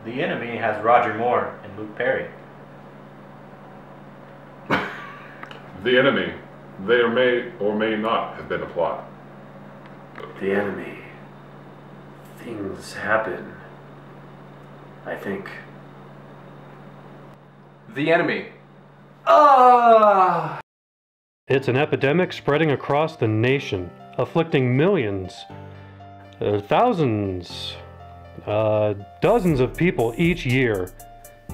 The enemy has Roger Moore and Luke Perry. The enemy. There may or may not have been a plot. The enemy. Things happen. I think. The enemy. Ah! It's an epidemic spreading across the nation, afflicting millions, thousands, dozens of people each year.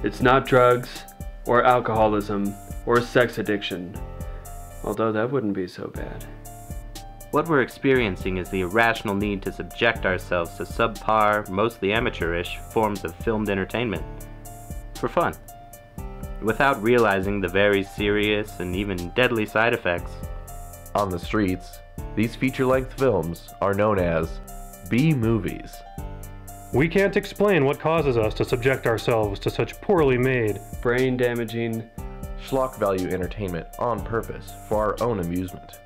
It's not drugs, or alcoholism, or sex addiction. Although that wouldn't be so bad. What we're experiencing is the irrational need to subject ourselves to subpar, mostly amateurish forms of filmed entertainment. For fun. Without realizing the very serious and even deadly side effects. On the streets, these feature-length films are known as B-movies. We can't explain what causes us to subject ourselves to such poorly made, brain-damaging, schlock value entertainment on purpose for our own amusement.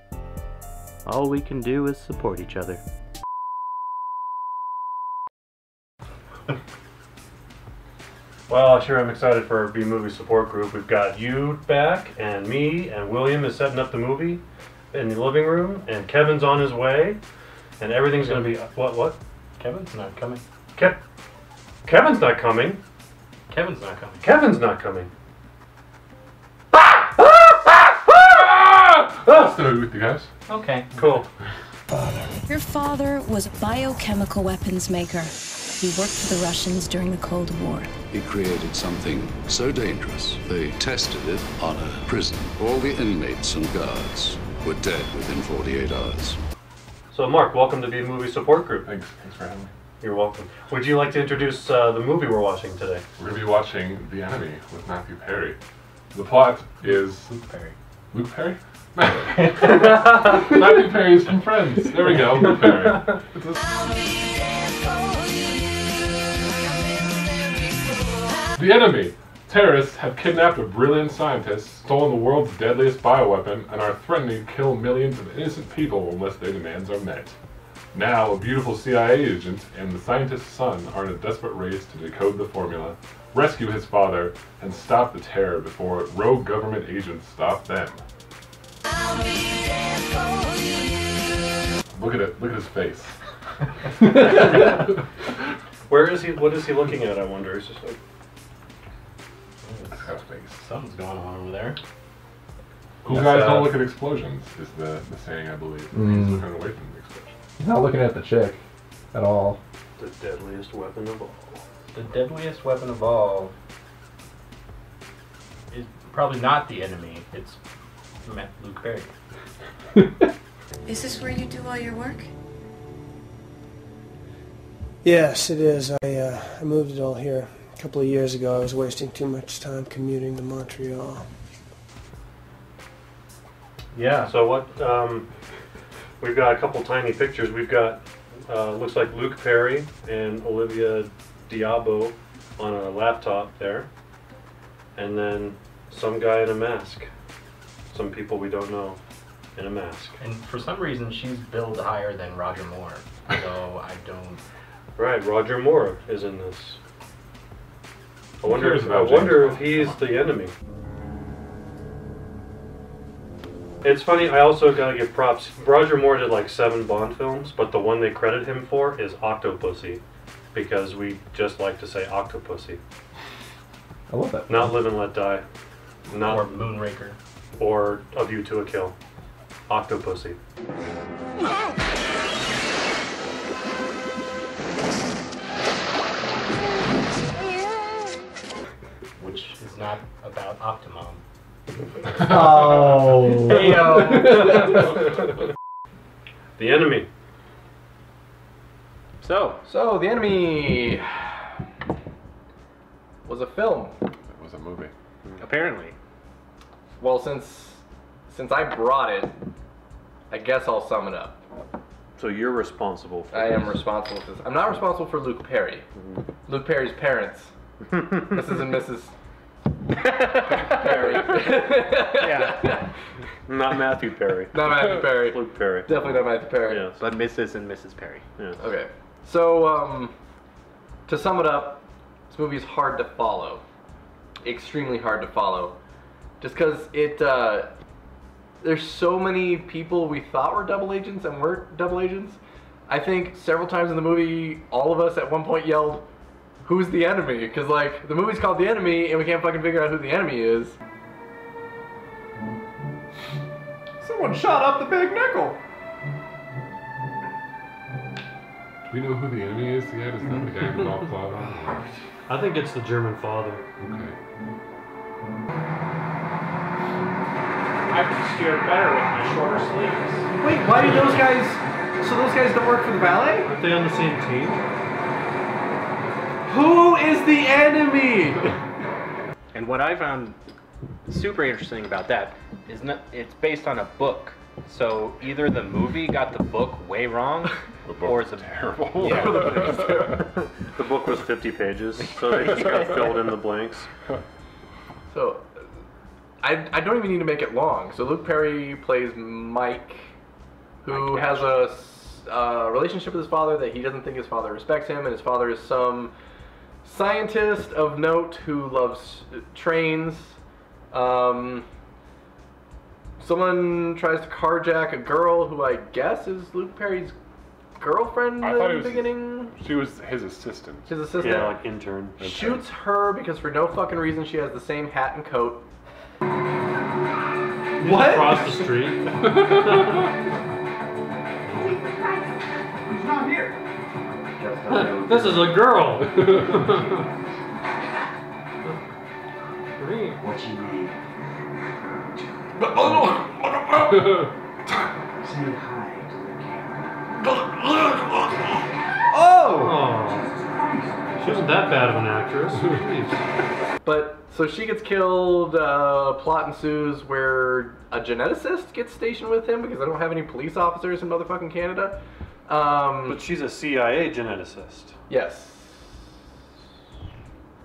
All we can do is support each other. Well, I sure am excited for our B-movie support group. We've got you back, and me, and William is setting up the movie in the living room, and Kevin's on his way, and everything's going to be... What? Kevin's not coming. Kevin's not coming? Kevin's not coming. Kevin's not coming. I'll stay with you guys. Okay. Cool. Your father was a biochemical weapons maker. He worked for the Russians during the Cold War. He created something so dangerous, they tested it on a prison. All the inmates and guards were dead within 48 hours. So, Mark, welcome to B-movie support group. Thanks for having me. You're welcome. Would you like to introduce the movie we're watching today? We're going to be watching The Enemy with Matthew Perry. The plot is... Luke Perry. Luke Perry? Matthew Perry's from Friends. There we go, Luke Perry. The Enemy. Terrorists have kidnapped a brilliant scientist, stolen the world's deadliest bioweapon, and are threatening to kill millions of innocent people unless their demands are met. Now, a beautiful CIA agent and the scientist's son are in a desperate race to decode the formula, rescue his father, and stop the terror before rogue government agents stop them. Look at it. Look at his face. Where is he? What is he looking at, I wonder? It's just like... That's got a face. Something's going on over there. Cool guys don't look at explosions, is the saying, I believe. He's looking away from the explosion. He's not looking at the chick at all. The deadliest weapon of all. The deadliest weapon of all is probably not the enemy. It's Luke Perry. Is this where you do all your work? Yes, it is. I moved it all here a couple of years ago. I was wasting too much time commuting to Montreal. Yeah, so what, we've got a couple tiny pictures. We've got, looks like Luke Perry and Olivia D'Abo on a laptop there. And then some guy in a mask. Some people we don't know in a mask. And for some reason, she's billed higher than Roger Moore. So I don't... Right, Roger Moore is in this. I wonder if he's the enemy. It's funny, I also gotta give props. Roger Moore did like 7 Bond films, but the one they credit him for is Octopussy, because we just like to say Octopussy. I love that. Not Live and Let Die. Not or Moonraker. Or A View to a Kill. Octopussy. Which is not about Octomom. Oh. Heyo. The Enemy. So The Enemy was a film. It was a movie. Apparently. Well, since I brought it, I guess I'll sum it up. So you're responsible for I this. am responsible for this. I'm not responsible for Luke Perry. Luke Perry's parents. Mrs. and Mrs. Perry. Yeah. Not Matthew Perry. Not Matthew Perry. Luke Perry. Definitely not Matthew Perry. Yes. But Mrs. and Mrs. Perry. Yes. Okay. So, to sum it up, movie is hard to follow. Extremely hard to follow. Just because there's so many people we thought were double agents and weren't double agents. I think several times in the movie, all of us at one point yelled, "Who's the enemy?" Because, like, the movie's called The Enemy, and we can't fucking figure out who the enemy is. Someone shot up the Big Nickel! Do we know who the enemy is yet? Is that the guy who's all clawed on? I think it's the German father. Okay. I can steer better with my shorter sleeves. Wait, why do those guys... So those guys don't work for the ballet? Aren't they on the same team? Who is the enemy? And what I found super interesting about that is it's based on a book. So either the movie got the book way wrong, or it's terrible. Yeah. The book was 50 pages, so they just got filled in the blanks. So, I don't even need to make it long. So Luke Perry plays Mike, who has a relationship with his father that he doesn't think his father respects him, and his father is some scientist of note who loves trains. Someone tries to carjack a girl who I guess is Luke Perry's girlfriend I in thought the it was beginning. She was his assistant. His assistant. Yeah, like intern. Shoots her because for no fucking reason she has the same hat and coat. What? Across the street. He's not here. This is a girl. What's your name? Say hi to the camera. Oh! She wasn't that bad of an actress. Jeez. But, so she gets killed, plot ensues where a geneticist gets stationed with him because I don't have any police officers in motherfucking Canada. But she's a CIA geneticist. Yes.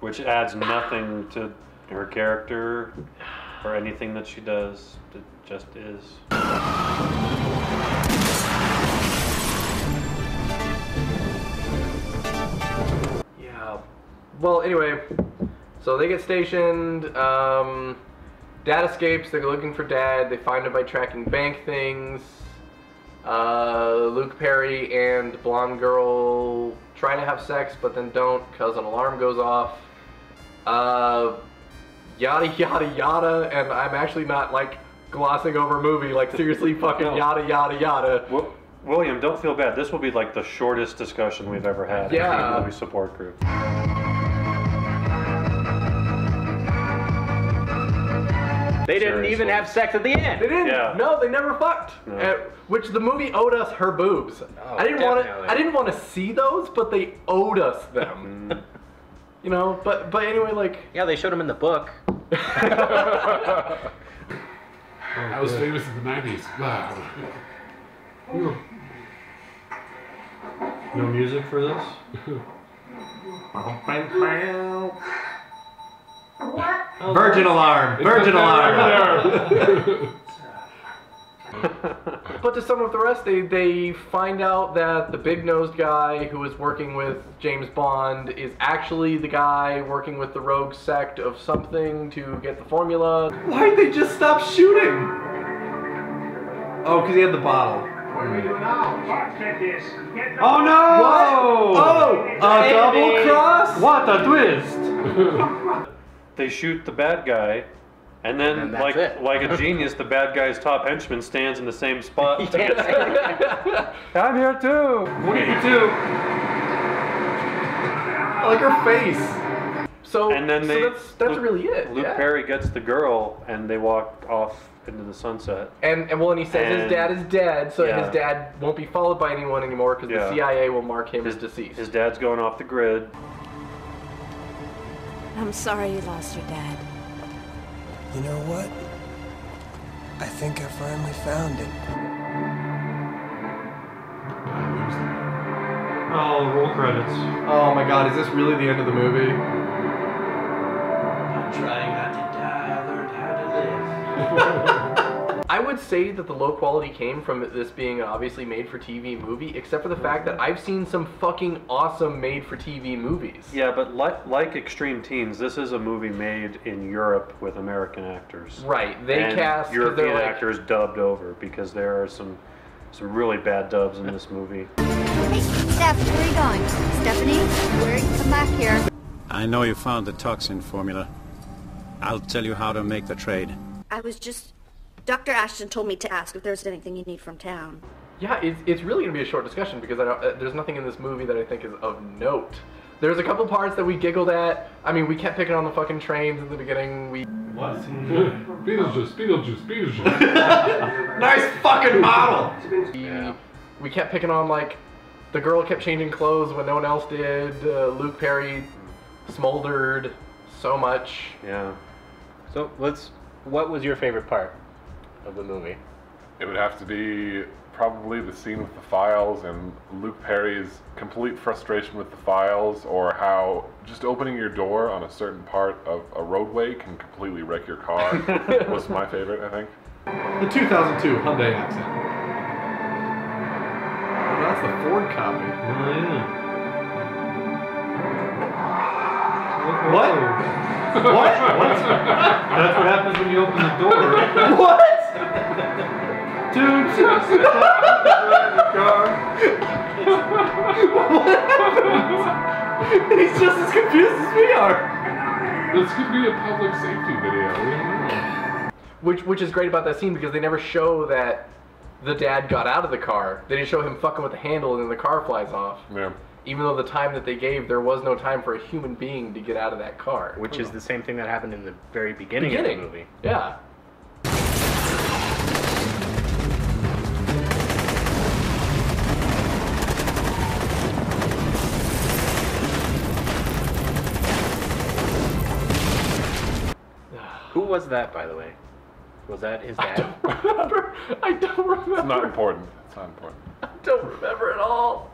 Which adds nothing to her character or anything that she does. It just is. Yeah. Well, anyway, so they get stationed. Dad escapes. They're looking for Dad. They find him by tracking bank things. Luke Perry and blonde girl try to have sex, but then don't because an alarm goes off. Yada yada yada, and I'm actually not like glossing over a movie, like seriously fucking yada yada yada. Well, William, don't feel bad. This will be like the shortest discussion we've ever had in the movie support group. They didn't even have sex at the end. They didn't. Yeah. No, they never fucked. No. Which the movie owed us her boobs. Oh, I didn't want to see those, but they owed us them. You know, but anyway, like Yeah, they showed him in the book. I was famous in the 90s. Wow. No music for this? Virgin alarm. Virgin alarm. But to sum up the rest, they find out that the big-nosed guy who is working with James Bond is actually the guy working with the rogue sect of something to get the formula. Why'd they just stop shooting? Oh, because he had the bottle. What do we do now? Get this. Get Oh no! What? Oh! A double cross? What a twist! They shoot the bad guy, and then And that's it. like a genius, the bad guy's top henchman stands in the same spot. I'm here too. What do you do? I like her face. So, And then that's really it. Luke yeah. Perry gets the girl, and they walk off into the sunset. And he says his And- dad is dead, so yeah. his dad won't be followed by anyone anymore because Yeah. the CIA will mark him as deceased. His dad's going off the grid. I'm sorry you lost your dad. You know what? I think I finally found it. Oh, roll credits. Oh my god, is this really the end of the movie? I'm trying not to die. I learned how to live. I would would say that the low quality came from this being an obviously made-for-TV movie, except for the fact that I've seen some fucking awesome made-for-TV movies. Yeah, but like Extreme Teens, this is a movie made in Europe with American actors. Right, they cast European actors dubbed over, because there are some really bad dubs in this movie. Hey, Steph, where are you going? Stephanie, where are you? Come back here. I know you found the toxin formula. I'll tell you how to make the trade. I was just... Dr. Ashton told me to ask if there's anything you need from town. Yeah, it's really going to be a short discussion because there's nothing in this movie that I think is of note. There's a couple parts that we giggled at. I mean, we kept picking on the fucking trains in the beginning. What? Beetlejuice. Nice fucking model! Yeah. We kept picking on, like, the girl kept changing clothes when no one else did. Luke Perry smoldered so much. Yeah. So what was your favorite part of the movie? It would have to be probably the scene with the files and Luke Perry's complete frustration with the files, or how just opening your door on a certain part of a roadway can completely wreck your car was my favorite, I think. The 2002 Hyundai Accent. Oh, that's the Ford copy. Oh, yeah. What? What? That's what happens when you open the door. What? Dude, just in the car. What happened? He's just as confused as we are. This could be a public safety video. We don't know. Which is great about that scene because they never show that the dad got out of the car. They didn't show him fucking with the handle and then the car flies off. Yeah. Even though the time that they gave, there was no time for a human being to get out of that car. Which is the same thing that happened in the very beginning of the movie. Yeah. Who was that, by the way? Was that his dad? I don't remember. It's not important. It's not important. I don't remember at all.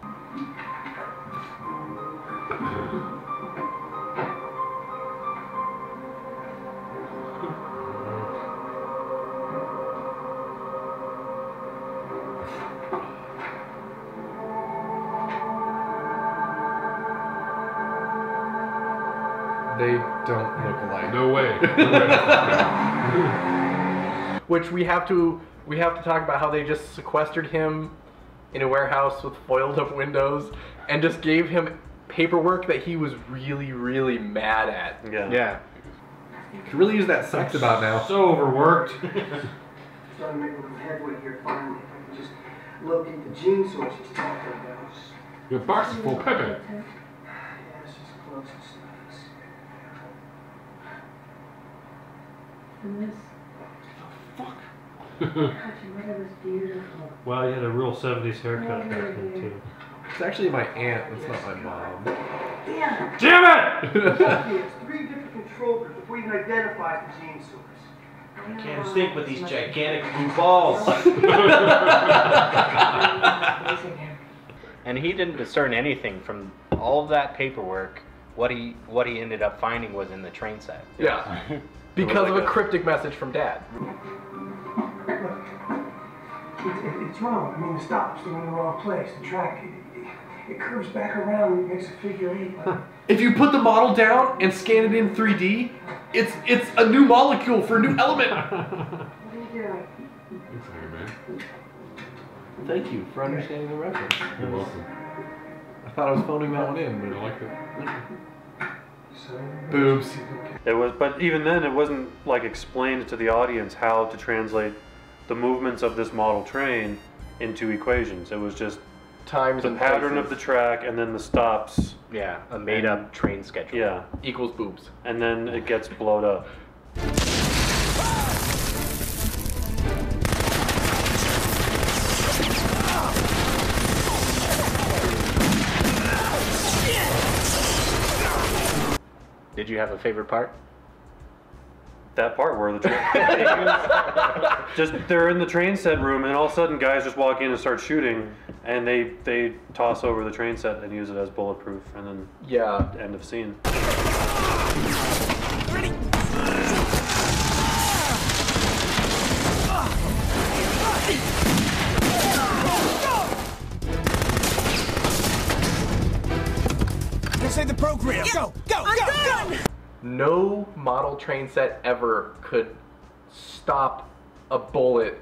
They don't look alike. No way. Which we have to talk about how they just sequestered him in a warehouse with foiled up windows and just gave him paperwork that he was really, really mad at. Yeah. You could really use that sex about now. So overworked. Starting to make some headway here finally. If I can just locate the gene source he's talking about. Your box is full of Pepe. Yeah, it's just close and stuff. Wow, you had a real 70s haircut back then, too. It's actually my aunt, it's not my mom. Damn it! It's 3 different control groups before you can identify the gene source. I can't think with these gigantic blue balls. And he didn't discern anything from all of that paperwork. What he ended up finding was in the train set. Yeah. Because of a cryptic message from Dad. It's wrong. I mean, the stop's in the wrong place. The track, it curves back around and makes a figure 8. If you put the model down and scan it in 3D, it's a new molecule for a new element. What are you doing? Thank you for understanding the reference. You're welcome. I thought I was phoning that one in, but I like it. Boobs. It was, but even then, it wasn't like explained to the audience how to translate the movements of this model train into equations. It was just times the pattern of the track and then the stops. Yeah, a made-up train schedule. Yeah. Equals boobs. And then it gets blowed up. Did you have a favorite part? That part where the just they're in the train set room and all of a sudden guys just walk in and start shooting and they toss over the train set and use it as bulletproof and then end of scene. Say the program. Go, go, go, go! No model train set ever could stop a bullet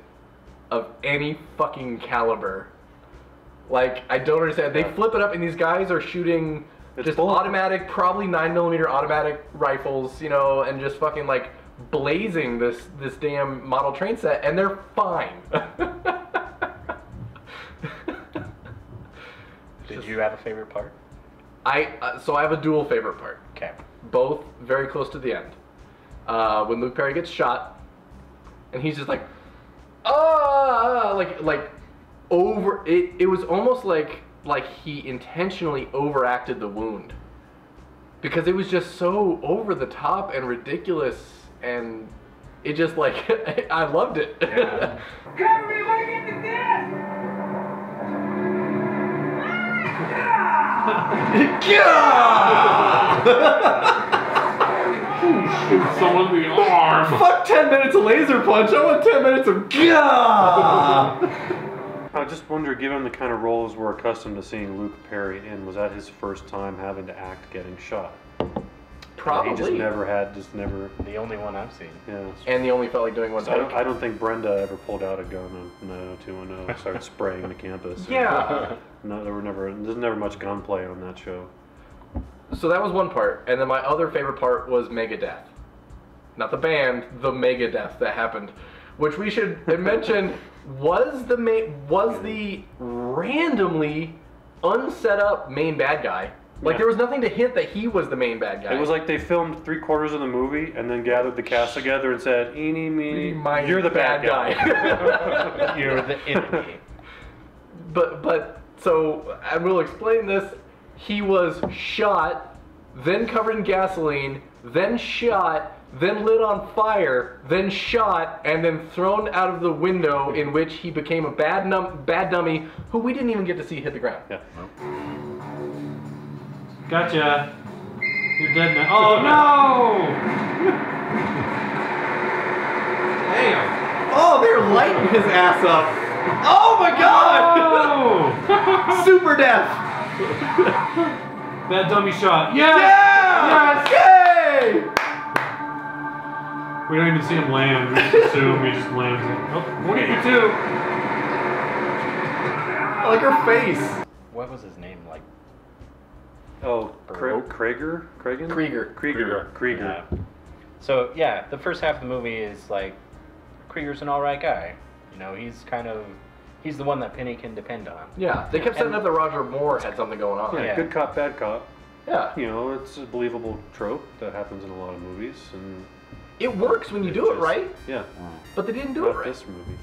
of any fucking caliber. Like, I don't understand. They flip it up and these guys are shooting just automatic, probably 9mm automatic rifles, you know, and just fucking like blazing this damn model train set, and they're fine. Did you have a favorite part? So I have a dual favorite part. Okay. Both very close to the end. When Luke Perry gets shot, and he's just like, like over it. It was almost like he intentionally overacted the wound, because it was just so over the top and ridiculous, and it just like I loved it. Yeah. Cover me, wanna get the death! Shoot someone in the arm. Fuck 10 minutes of laser punch. I want 10 minutes of I just wonder, given the kind of roles we're accustomed to seeing Luke Perry in, was that his first time having to act getting shot? Probably. He just never. The only one I've seen. Yeah. And the only felt like doing one take. I don't think Brenda ever pulled out a gun on 90210 and started spraying the campus. Yeah. No, there's never much gunplay on that show. So that was one part, and then my other favorite part was Megadeth. Not the band, the Megadeth that happened, which we should mention was the randomly unset up main bad guy. Like, there was nothing to hint that he was the main bad guy. It was like they filmed 3/4 of the movie and then gathered the cast together and said, "Eeny, meeny, you're the bad guy. You're the enemy." But so I will explain this. He was shot, then covered in gasoline, then shot, then lit on fire, then shot, and then thrown out of the window, in which he became a bad dummy who we didn't even get to see hit the ground. Yeah. Gotcha. You're dead now. Oh no! Damn. Oh, they're lighting his ass up. Oh my god! Oh! Super death. That dummy shot. Yes! Yeah! Yes! Yay! We don't even see him land. We just assume he just lands it. Oh, we'll get you too. I like her face. What was his name? Like. Oh, Krieger? Yeah. So yeah, the first half of the movie is like, Krieger's an alright guy. You know, he's the one that Penny can depend on. Yeah, they kept setting up that Roger Moore had something going on. Yeah, good cop, bad cop. Yeah. You know, it's a believable trope that happens in a lot of movies, and it works when you do it right. Yeah. But they didn't do it right. This movie.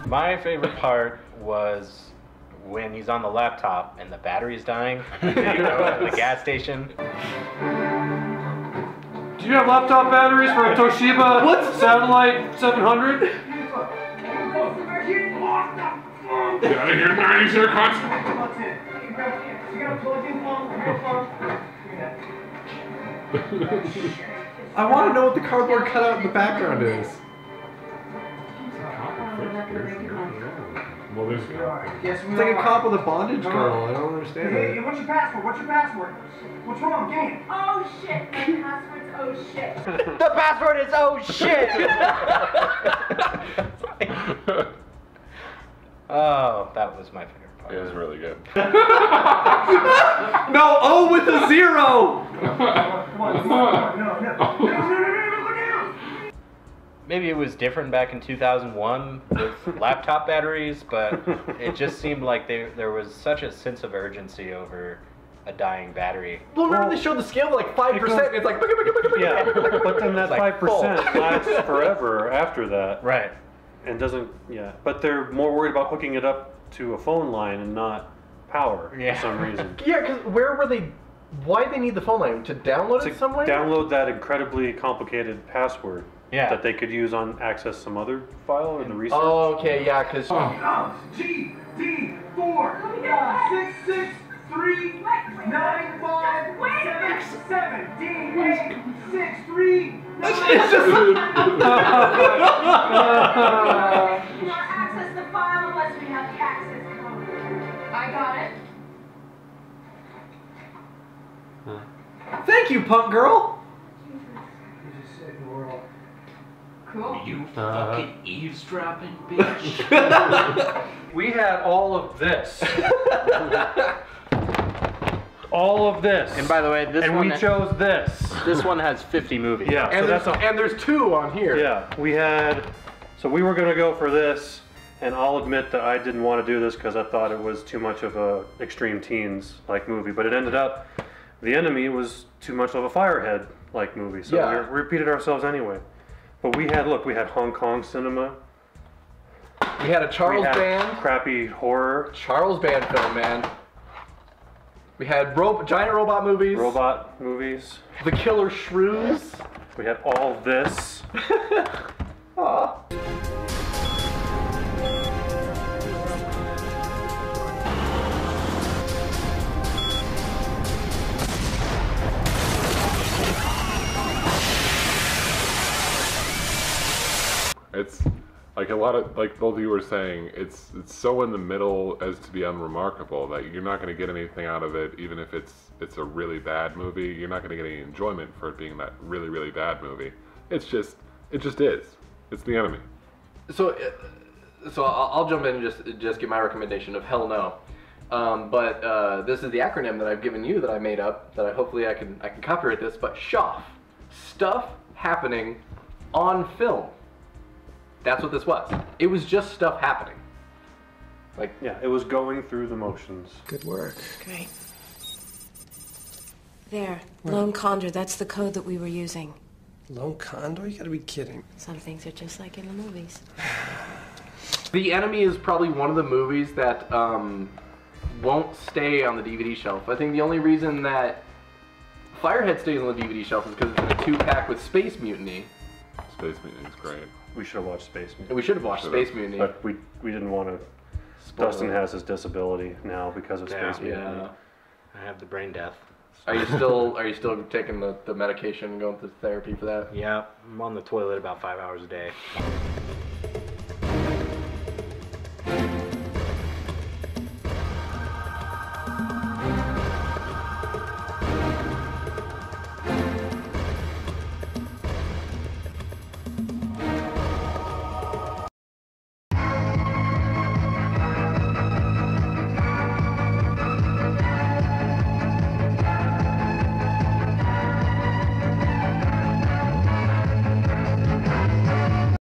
My favorite part was when he's on the laptop and the battery's dying. You know, at the gas station. Do you have laptop batteries for a Toshiba Satellite 700? Get out of here, 90s haircuts! I want to know what the cardboard cutout in the background is. Well, there's It's like a cop with a bondage girl. I don't understand Hey, it. what's your password? What's your password? What's wrong? Give me. Oh shit, my password's oh shit. The password is oh shit! Oh, that was my favorite part. It was really good. No, O with a 0! Maybe it was different back in 2001 with laptop batteries, but it just seemed like there was such a sense of urgency over a dying battery. Well, remember they showed the scale of like 5%, it's like... Yeah, but then that like 5% lasts forever after that. Right. And doesn't, but they're more worried about hooking it up to a phone line and not power for some reason. Yeah, because where were they... Why did they need the phone line? To download it somewhere? Download that incredibly complicated password. Yeah. That they could use on access some other file or the research. Oh, okay, yeah, because... GD4 663 3, 9, 5, 7, 17, 8, 6, 3, 9. You cannot access the file unless we have the access code. I got it. Thank you, punk girl. Cool. You fucking eavesdropping bitch. We had all of this. All of this. And by the way, this and one we chose this. This one has 50 movies. Yeah, And, so there's 2 on here. Yeah, we had. So we were gonna go for this, and I'll admit that I didn't want to do this because I thought it was too much of a extreme teens like movie. But it ended up, The Enemy was too much of a Firehead like movie. So Yeah. we repeated ourselves anyway. But we had we had Hong Kong cinema. We had a Charles Band. Crappy horror. Charles Band film, man. We had giant robot movies. Robot movies. The Killer Shrews. We had all this. Aw. It's like a lot of, like both of you were saying, it's so in the middle as to be unremarkable that you're not going to get anything out of it, even if it's a really bad movie. You're not going to get any enjoyment for it being that really, really bad movie. It just is. It's The Enemy. So I'll jump in and just give my recommendation of hell no. But this is the acronym that I've given you that I made up, that hopefully I can copyright this, but SHOF. Stuff happening on film. That's what this was. It was just stuff happening. Like, yeah, it was going through the motions. Good work. Great. There, Lone Condor, that's the code that we were using. Lone Condor? You gotta be kidding. Some things are just like in the movies. The Enemy is probably one of the movies that won't stay on the DVD shelf. I think the only reason that Firehead stays on the DVD shelf is because it's in a 2-pack with Space Mutiny. Space Mutiny is great. We should have watched Space Mutiny. We should have watched Space Mutiny. But we didn't want to. Dustin has his disability now because of Space Mutiny. Yeah. I have the brain death. Are you still taking the medication and going through therapy for that? Yeah, I'm on the toilet about 5 hours a day.